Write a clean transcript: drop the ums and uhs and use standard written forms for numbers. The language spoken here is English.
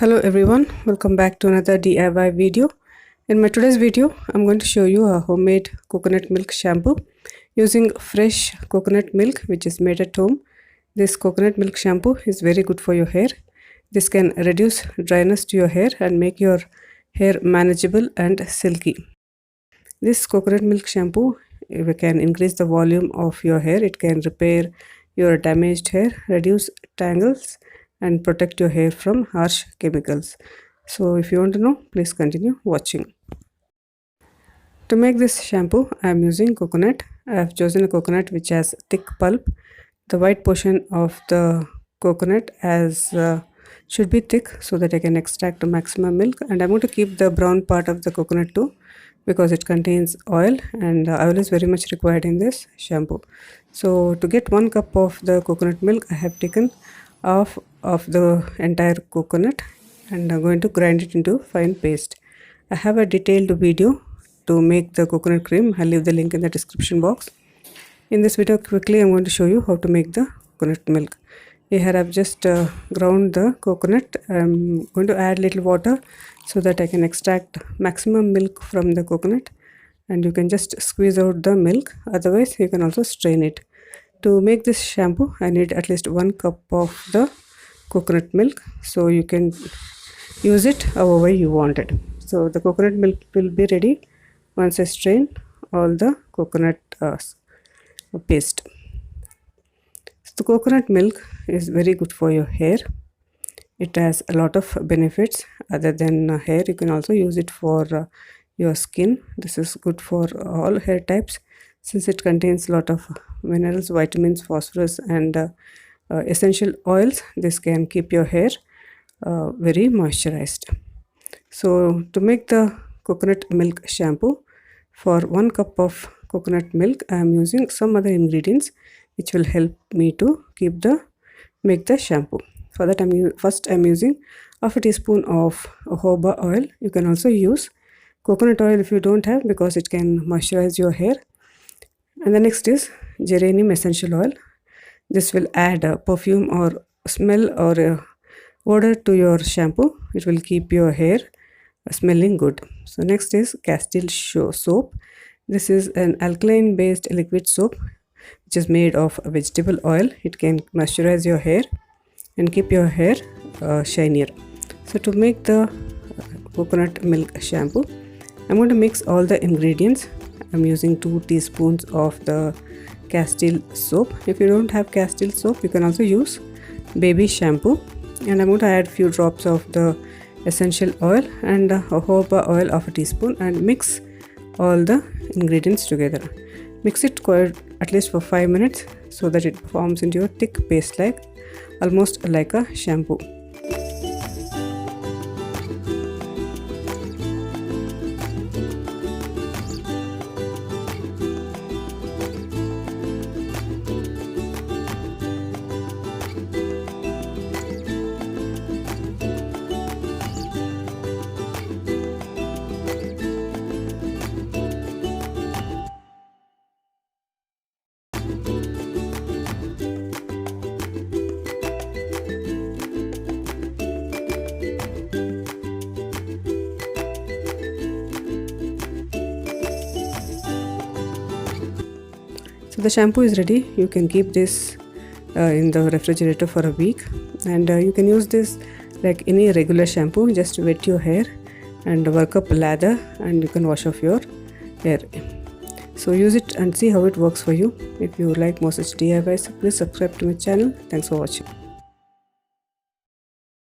Hello everyone, welcome back to another DIY video. In my today's video, I'm going to show you a homemade coconut milk shampoo using fresh coconut milk which is made at home. This coconut milk shampoo is very good for your hair. This can reduce dryness to your hair and make your hair manageable and silky. This coconut milk shampoo can increase the volume of your hair. It can repair your damaged hair, reduce tangles, and protect your hair from harsh chemicals. So if you want to know, please continue watching. To make this shampoo, I am using coconut. I have chosen a coconut which has thick pulp. The white portion of the coconut should be thick so that I can extract maximum milk, and I'm going to keep the brown part of the coconut too because it contains oil, and oil is very much required in this shampoo. So to get 1 cup of the coconut milk, I have taken half of the entire coconut and I'm going to grind it into fine paste. I have a detailed video to make the coconut cream. I'll leave the link in the description box. In this video quickly I'm going to show you how to make the coconut milk. Here I've just ground the coconut. I'm going to add little water so that I can extract maximum milk from the coconut, and you can just squeeze out the milk, otherwise you can also strain it. To make this shampoo, I need at least 1 cup of the coconut milk, so you can use it however you want it. So the coconut milk will be ready once I strain all the coconut paste. So the coconut milk is very good for your hair. It has a lot of benefits other than hair. You can also use it for your skin. This is good for all hair types since it contains a lot of minerals, vitamins, phosphorus, and essential oils. This can keep your hair very moisturized. So to make the coconut milk shampoo, for 1 cup of coconut milk I am using some other ingredients which will help me to make the shampoo. For that I'm using half a teaspoon of jojoba oil. You can also use coconut oil if you don't have, because it can moisturize your hair. And the next is geranium essential oil. This will add a perfume or smell or odor to your shampoo. It will keep your hair smelling good. So next is Castile soap. This is an alkaline based liquid soap which is made of vegetable oil. It can moisturize your hair and keep your hair shinier. So to make the coconut milk shampoo, I'm going to mix all the ingredients. I'm using 2 teaspoons of the Castile soap. If you don't have Castile soap, you can also use baby shampoo. And I'm going to add few drops of the essential oil and jojoba oil of a teaspoon and mix all the ingredients together. Mix it at least for 5 minutes so that it forms into a thick paste, almost like a shampoo. So the shampoo is ready. You can keep this in the refrigerator for a week, and you can use this like any regular shampoo. Just wet your hair and work up lather, and you can wash off your hair. So use it and see how it works for you. If you like more such DIYs, please subscribe to my channel. Thanks for watching.